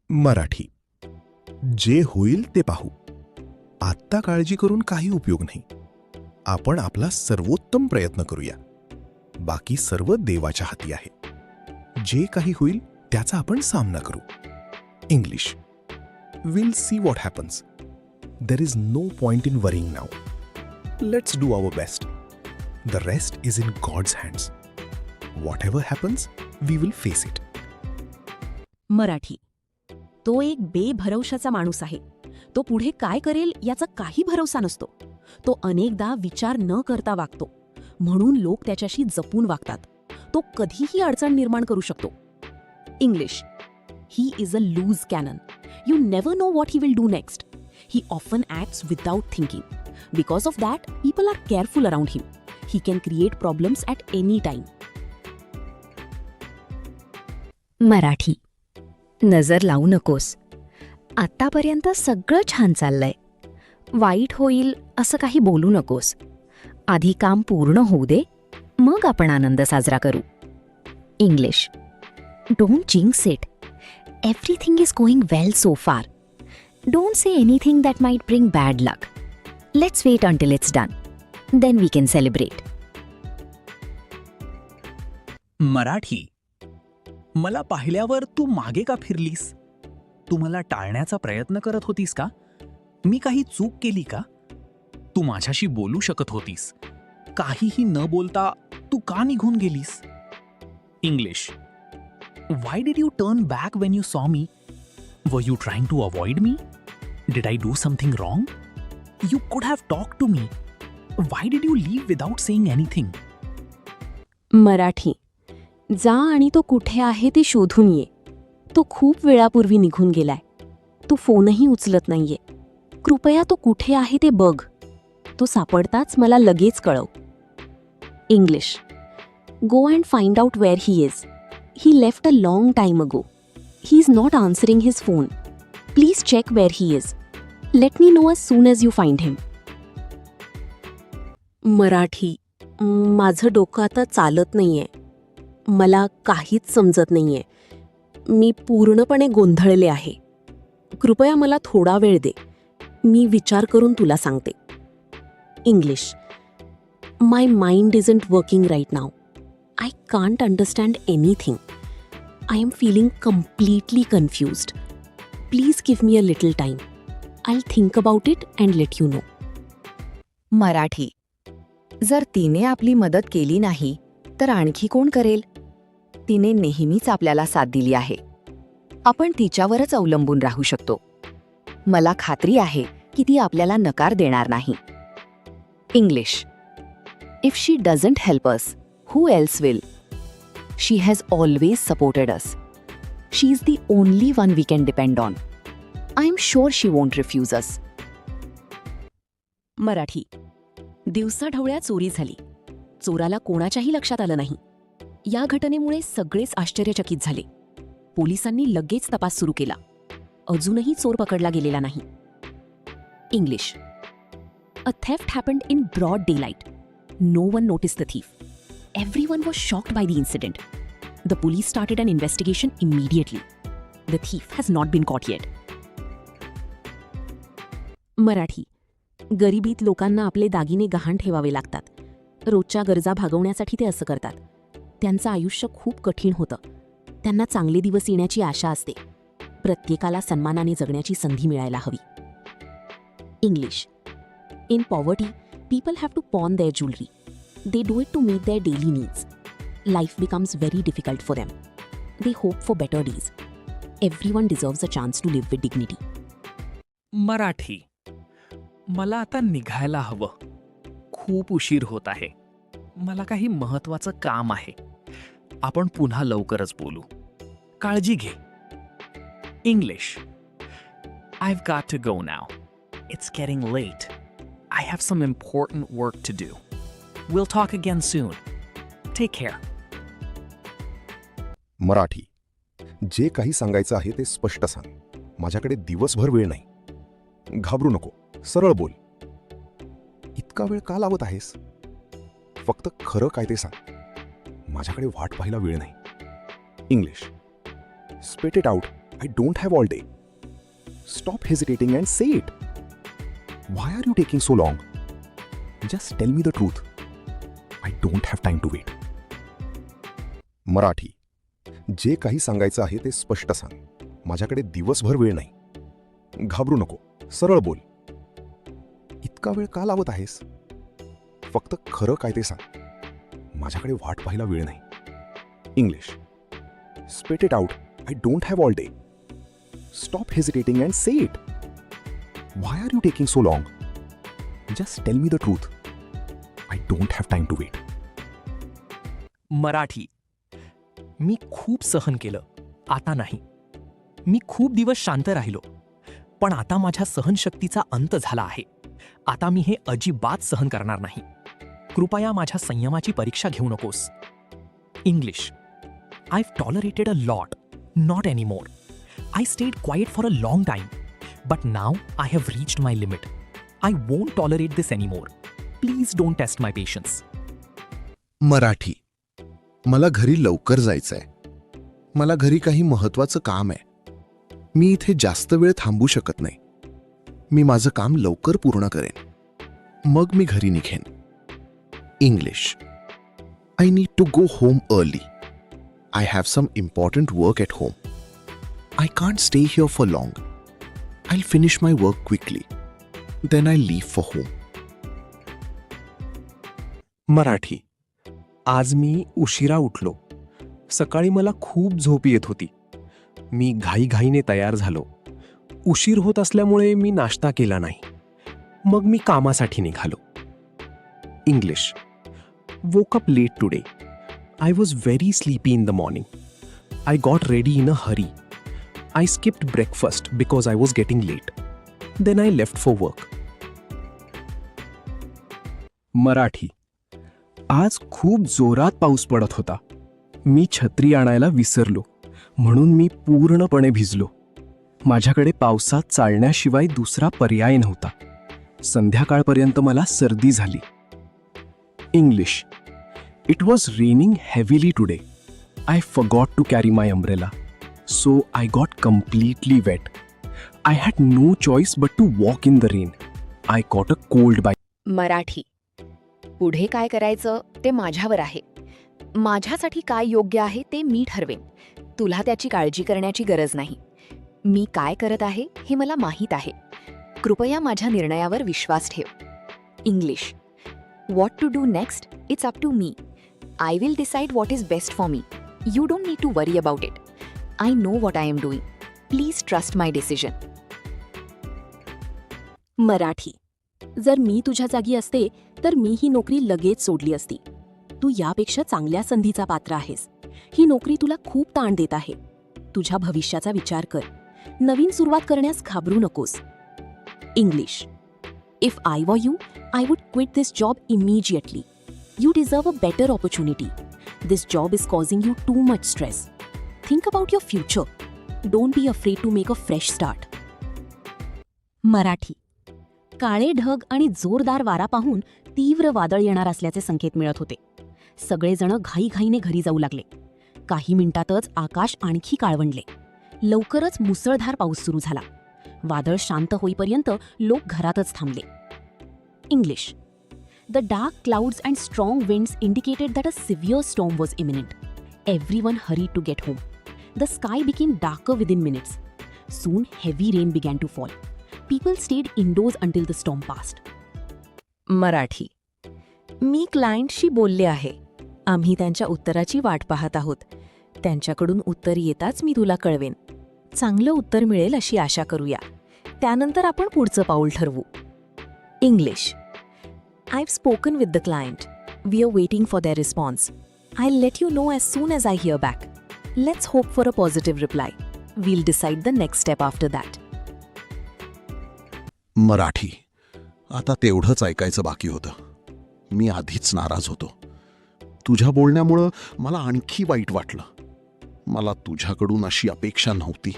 मराठी. जे होईल ते पाहू. आत्ता काळजी करून काही उपयोग नाही. आपण आपला सर्वोत्तम प्रयत्न करूया. बाकी सर्व देवाच्या हाती आहे. जे काही होईल त्याचा आपण सामना करू. English. Will see what happens. There is no point in worrying now. Let's do our best. The rest is in God's hands. Whatever happens we will face it. Marathi. तो एक बेभरवशाचा माणूस आहे. तो पुढे काय करेल याचा काही भरवसा नसतो. तो अनेकदा विचार न करता वागतो, म्हणून लोक त्याच्याशी जपून वागतात. तो कधीही अडचण निर्माण करू शकतो. English. He is a loose cannon. You never know what he will do next. He often acts without thinking. Because of that people are careful around him. He can create problems at any time. Marathi. नजर लावू नकोस. आत्तापर्यंत सगळं छान चाललंय. वाईट होईल असं काही बोलू नकोस. आधी काम पूर्ण होऊ दे, मग आपण आनंद साजरा करू. English. Don't jinx it. Everything is going well so far. Don't say anything that might bring bad luck. Let's wait until it's done. Then we can celebrate. मराठी. मला पाहिल्यावर तू मागे का फिरलीस? तू मला टाळण्याचा प्रयत्न करत होतीस का? मी काही चूक केली का? तू माझ्याशी बोलू शकत होतीस. काहीही न बोलता तू का निघून गेलीस? English. Why did you turn back when you saw me? Were you trying to avoid me? Did I do something wrong? You could have talked to me. Why did you leave without saying anything? Marathi. जा आणि तो कुठे आहे ते शोधून ये. तो खूप वेळापूर्वी निघून गेलाय. तो फोनही उचलत नाहीये. कृपया तो कुठे आहे ते बघ. तो सापडताच मला लगेच कळव. English. Go and find out where he is. He left a long time ago. He is not answering his phone. Please check where he is. Let me know as soon as you find him. मराठी. माझं डोकं आता चालत नाहीये. मला काहीच समजत नाहीये. मी पूर्णपणे गोंधळले आहे. कृपया मला थोडा वेळ दे. मी विचार करून तुला सांगते. English. My mind isn't working right now. I can't understand anything. I am feeling completely confused. Please give me a little time. I will think about it and let you know. Marathi. जर तिने आपली मदत केली नाही तर आणखी कोण करेल? तिने नेहमीच आपल्याला साथ दिली आहे. आपण तिच्यावरच अवलंबून राहू शकतो. मला खात्री आहे की ती आपल्याला नकार देणार नाही. English. If she doesn't help us, who else will? She has always supported us. She is the only one we can depend on. I am sure she won't refuse us. मराठी. दिवसाढवळ्या चोरी झाली. चोराला कोणाच्याही लक्षात आलं नाही. या घटनेमुळे सगळेच आश्चर्यचकित झाले. पोलिसांनी लगेच तपास सुरू केला. अजूनही चोर पकडला गेलेला नाही. English. A theft happened in broad daylight. No one noticed the thief. Everyone was shocked by the incident. The police started an investigation immediately. The thief has not been caught yet. Marathi. गरिबीत लोकांना आपले दागिने गहाण ठेवावे लागतात. रोजच्या गरजा भागवण्यासाठी ते असं करतात. त्यांचं आयुष्य खूप कठीण होतं. त्यांना चांगले दिवस येण्याची आशा असते. प्रत्येकाला सन्मानाने जगण्याची संधी मिळायला हवी. English. In poverty people have to pawn their jewellery. They do it to meet their daily needs. Life becomes very difficult for them. They hope for better days. Everyone deserves a chance to live with dignity. Marathi. मला आता निघायला हवं. खूप उशीर होत आहे. मला काही महत्वाचं काम आहे. आपण पुन्हा लवकरच बोलू. काळजी घे. English. I've got to go now. It's getting late. I have some important work to do. We'll talk again soon. Take care. Marathi. जे काही सांगायचं आहे ते स्पष्ट सांग. माझ्याकडे दिवसभर वेळ नाही. घाबरू नको. सरळ बोल. इतका वेळ का लावत आहेस? फक्त खरं काय ते सांग. माझ्याकडे वाट पाहायला वेळ नाही. English. स्पेट it out. I don't have all day. Stop hesitating and say it. Why are you taking so long? Just tell me the truth. I don't have time to wait. Marathi. जे काही सांगायचं आहे ते स्पष्ट सांग. माझ्याकडे दिवसभर वेळ नाही. घाबरू नको. सरळ बोल. इतका वेळ का लावत आहेस? फक्त खरं काय ते सांग. माझ्याकडे वाट पाहायला वेळ नाही. English. Spit it out. I don't have all day. Stop hesitating and say it. Why are you taking so long? Just tell me the truth. I don't have time to wait. मराठी. मी खूप सहन केलं, आता नाही. मी खूप दिवस शांत राहिलो, पण आता माझ्या सहनशक्तीचा अंत झाला आहे. आता मी हे अजिबात सहन करणार नाही. कृपया माझ्या संयमाची परीक्षा घेऊ नकोस. English. I've tolerated a lot, not anymore. I stayed quiet for a long time, but now I have reached my limit. I won't tolerate this anymore. Please don't test my patience. Marathi. मला घरी लवकर जायचंय. मला घरी काही महत्त्वाचं काम आहे. मी इथे जास्त वेळ थांबू शकत नाही. मी माझं काम लवकर पूर्ण करेन. मग मी घरी निघेन. English. I need to go home early. I have some important work at home. I can't stay here for long. I'll finish my work quickly. Then I'll leave for home. Marathi. आज मी उशिरा उठलो. सकाळी मला खूप झोप येत होती. मी घाईघाईने तयार झालो. उशीर होत असल्यामुळे मी नाश्ता केला नाही. मग मी कामासाठी निघालो. English. woke up late today. I was very sleepy in the morning. I got ready in a hurry. I skipped breakfast because I was getting late. Then I left for work. Marathi. आज खूप जोरात पाऊस पडत होता. मी छत्री आणायला विसरलो, म्हणून मी पूर्णपणे भिजलो. माझ्याकडे पावसात चालण्याशिवाय दुसरा पर्याय नव्हता. संध्याकाळपर्यंत मला सर्दी झाली. English. It was raining heavily today. I forgot to carry my umbrella, so I got completely wet. I had no choice but to walk in the rain. I caught a cold by. Marathi. पुढे काय करायचं ते माझ्यावर आहे. माझ्यासाठी काय योग्य आहे ते मी ठरवेन. तुला त्याची काळजी करण्याची गरज नाही. मी काय करत आहे हे मला माहीत आहे. कृपया माझ्या निर्णयावर विश्वास ठेव. English. What to do next? It's up to me. I will decide what is best for me. You don't need to worry about it. I know what I am doing. Please trust my decision. Marathi. जर मी तुझ्या जागी असते तर मी ही नोकरी लगेच सोडली असती. तू यापेक्षा चांगल्या संधीचा पात्र आहेस. ही नोकरी तुला खूप ताण देत आहे. तुझ्या भविष्याचा विचार कर. नवीन सुरुवात करण्यास घाबरू नकोस. English. If I were you, I would quit this job immediately. You deserve a better opportunity. This job is causing you too much stress. Think about your future. Don't be afraid to make a fresh start. मराठी. काळे ढग आणि जोरदार वारा पाहून तीव्र वादळ येणार असल्याचे संकेत मिळत होते. सगळेजण घाईघाईने घरी जाऊ लागले. काही मिनिटातच आकाश आणखी काळवंडले. लवकरच मुसळधार पाऊस सुरू झाला. वादळ शांत होईपर्यंत लोक घरातच थांबले. English. The dark clouds and strong winds indicated that a severe storm was imminent. Everyone hurried to get home. The sky became darker within minutes. Soon, heavy rain began to fall. People stayed indoors until the storm passed. मराठी. मी क्लायंटशी बोलले आहे. आम्ही त्यांच्या उत्तराची वाट पाहत आहोत. त्यांच्याकडून उत्तर येताच मी तुला कळवेन. चांगलं उत्तर मिळेल अशी आशा करूया. त्यानंतर आपण पुढचं पाऊल ठरवू. English. I've spoken with the client. We are waiting for their response. I'll let you know as soon as I hear back. Let's hope for a positive reply. We'll decide the next step after that. Marathi. आता तेवढंच ऐकायचं बाकी होतं. मी आधीच नाराज होतो. तुझ्या बोलण्यामुळं मला आणखी वाईट वाटलं. मला तुझ्याकडून अशी अपेक्षा नव्हती.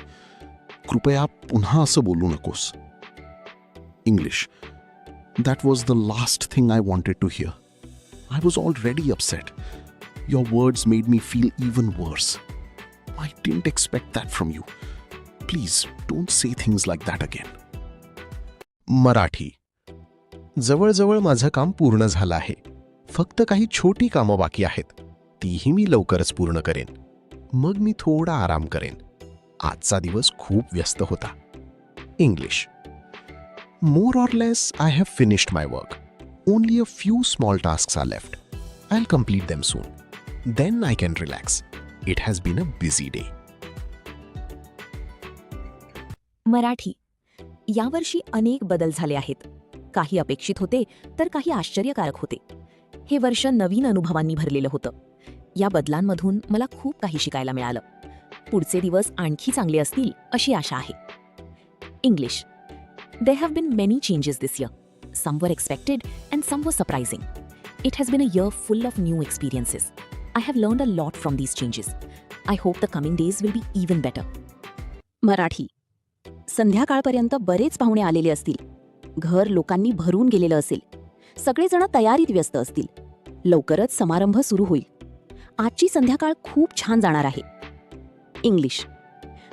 कृपया पुन्हा असं बोलू नकोस. English. That was the last thing I wanted to hear. I was already upset. Your words made me feel even worse. I didn't expect that from you. Please don't say things like that again. Marathi. जवळजवळ माझं काम पूर्ण झालं आहे. फक्त काही छोटी कामं बाकी आहेत. तीही मी लवकरच पूर्ण करेन. मग मी थोडा आराम करेन. आजचा दिवस खूप व्यस्त होता. English. More or less, I have finished my work. Only a few small tasks are left. I'll complete them soon. Then I can relax. It has been a busy day. Marathi. यावर्षी अनेक बदल झाले आहेत. काही अपेक्षित होते तर काही आश्चर्यकारक होते. हे वर्ष नवीन अनुभवांनी भरलेलं होतं. या बदलांमधून मला खूप काही शिकायला मिळालं. पुढचे दिवस आणखी चांगले असतील अशी आशा आहे. English. There have been many changes this year. Some were expected and some were surprising. It has been a year full of new experiences. I have learned a lot from these changes. I hope the coming days will be even better. Marathi. संध्याकाळपर्यंत बरेच पाहुणे आलेले असतील. घर लोकांनी भरून गेलेलं असेल. सगळेजण तयारीत व्यस्त असतील. लवकरच समारंभ सुरू होईल. आजची संध्याकाळ खूप छान जाणार आहे. English.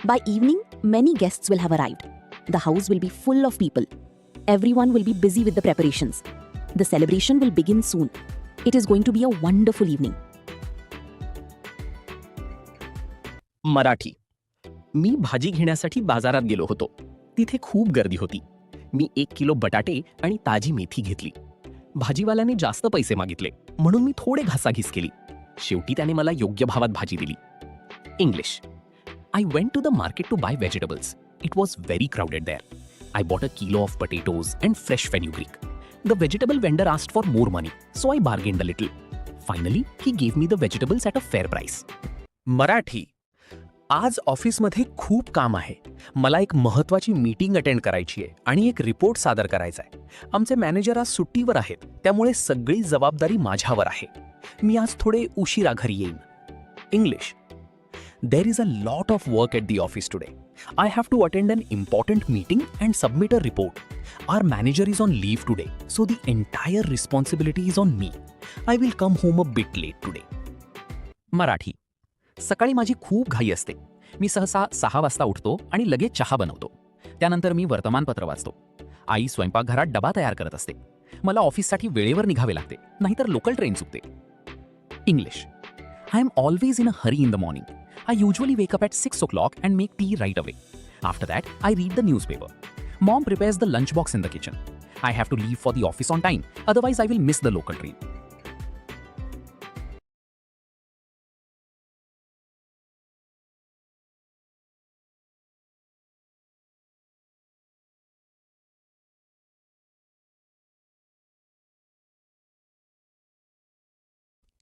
By evening, many guests will have arrived. The house will be full of people. Everyone will be busy with the preparations. The celebration will begin soon. It is going to be a wonderful evening. मराठी. मी भाजी घेण्यासाठी बाजारात गेलो होतो. तिथे खूप गर्दी होती. मी 1 किलो बटाटे आणि ताजी मेथी घेतली. भाजीवाल्याने जास्त पैसे मागितले म्हणून मी थोडे घासाघीस केली. शेवटी त्याने मला योग्य भावात भाजी दिली. English. I went to the market to buy vegetables. It was very crowded there. I bought a kilo of potatoes and fresh fenugreek. The vegetable vendor asked for more money, so I bargained a little. Finally, he gave me the vegetables at a fair price. Marathi. आज ऑफिसमध्ये खूप काम आहे. मला एक महत्त्वाची meeting attend करायची आहे आणि एक रिपोर्ट सादर करायचा आहे. आमचे मॅनेजर आज सुट्टीवर आहेत, त्यामुळे सगळी जबाबदारी माझ्यावर आहे. मी आज थोडे उशिरा घरी येईन. English. There is a lot of work at the office today. I have to attend an important meeting and submit a report. Our manager is on leave today, so the entire responsibility is on me. I will come home a bit late today. Marathi. सकाळी माझी खूप घाई असते. मी सहसा 6 वाजता उठतो आणि लगेच चहा बनवतो. त्यानंतर मी वर्तमानपत्र वाचतो. आई स्वयंपाकघरात डबा तयार करत असते. मला ऑफिससाठी वेळेवर निघावे लागते, नाहीतर लोकल ट्रेन चुकते. English. I am always in a hurry in the morning. I usually wake up at 6 o'clock and make tea right away. After that, I read the newspaper. Mom prepares the lunchbox in the kitchen. I have to leave for the office on time, otherwise I will miss the local train.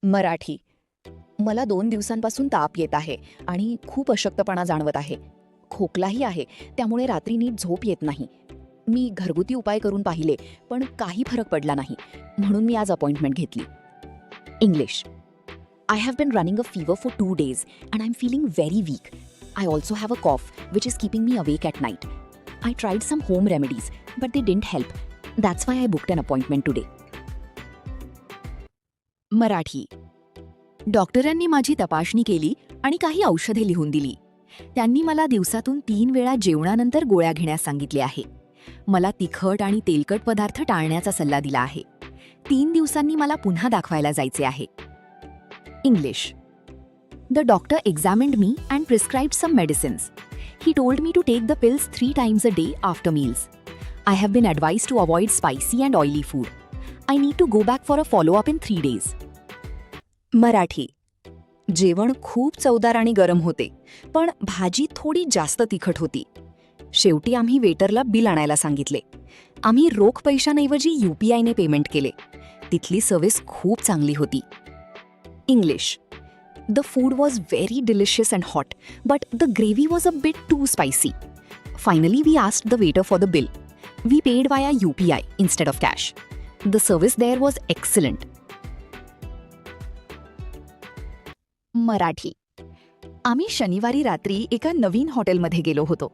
Marathi. मला 2 दिवसांपासून ताप येत आहे आणि खूप अशक्तपणा जाणवत आहे. खोकलाही आहे, त्यामुळे रात्री नीट झोप येत नाही. मी घरगुती उपाय करून पाहिले, पण काही फरक पडला नाही. म्हणून मी आज अपॉइंटमेंट घेतली. English. I have been running a fever for 2 days and I'm feeling very weak. I also have a cough which is keeping me awake at night. I tried some home remedies, but they didn't help. That's why I booked an appointment today. Marathi. डॉक्टरांनी माझी तपासणी केली आणि काही औषधे लिहून दिली. त्यांनी मला दिवसातून 3 वेळा जेवणानंतर गोळ्या घेण्यास सांगितले आहे. मला तिखट आणि तेलकट पदार्थ टाळण्याचा सल्ला दिला आहे. 3 दिवसांनी मला पुन्हा दाखवायला जायचे आहे. English. The doctor examined me and prescribed some medicines. He told me to take the pills 3 times a day after meals. I have been advised to avoid spicy and oily food. I need to go back for a follow-up in 3 days. Marathi. जेवण खूप चवदार आणि गरम होते, पण भाजी थोडी जास्त तिखट होती. शेवटी आम्ही वेटरला बिल आणायला सांगितले. आम्ही रोख पैशांऐवजी UPIने पेमेंट केले. तिथली सर्व्हिस खूप चांगली होती. English. The food was very delicious and hot, but the gravy was a bit too spicy. Finally we asked the waiter for the bill. We paid via UPI instead of cash. The service there was excellent. Marathi. आम्ही शनिवारी रात्री एका नवीन हॉटेलमध्ये गेलो होतो.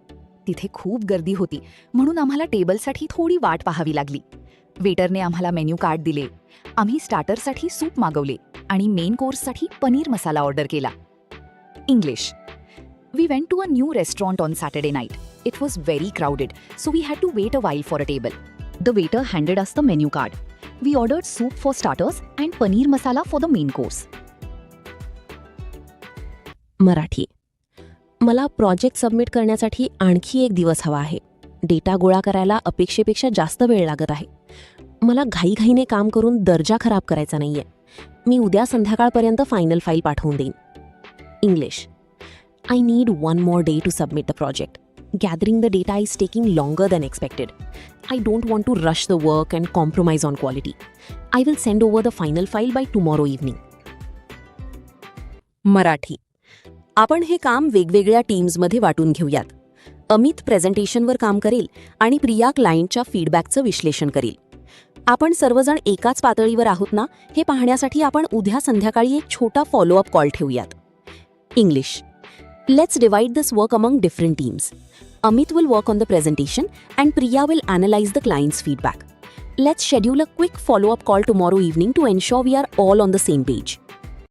तिथे खूप गर्दी होती, म्हणून आम्हाला टेबलसाठी थोडी वाट पाहावी लागली. वेटरने आम्हाला मेन्यू कार्ड दिले. आम्ही स्टार्टरसाठी सूप मागवले आणि मेन कोर्ससाठी पनीर मसाला ऑर्डर केला. English. We went to a new restaurant on Saturday night. It was very crowded, so we had to wait a while for a table. The waiter handed us the menu card. We ordered soup for starters and paneer masala for the main course. Marathi. मला project submit करण्यासाठी आणखी एक दिवस हवा आहे. Data गोळा करायला अपेक्षेपेक्षा जास्त वेळ लागत आहे. मला घाईघाईने काम करून दर्जा खराब करायचा नाहीये. मी उद्या संध्याकाळपर्यंत फायनल फाईल पाठवून देईन. English. I need one more day to submit the project. Gathering the data is taking longer than expected. I don't want to rush the work and compromise on quality. I will send over the final file by tomorrow evening. Marathi. आपण हे काम वेगवेगळ्या टीम्समध्ये वाटून घेऊयात. अमित प्रेझेंटेशनवर काम करेल आणि प्रिया क्लायंटच्या फीडबॅकचं विश्लेषण करेल. आपण सर्वजण एकाच पातळीवर आहोत ना हे पाहण्यासाठी आपण उद्या संध्याकाळी एक छोटा फॉलोअप कॉल ठेवूयात. English. Let's divide this work among different teams. Amit will work on the presentation and Priya will analyze the client's feedback. Let's schedule a quick follow-up call tomorrow evening to ensure we are all on the same page.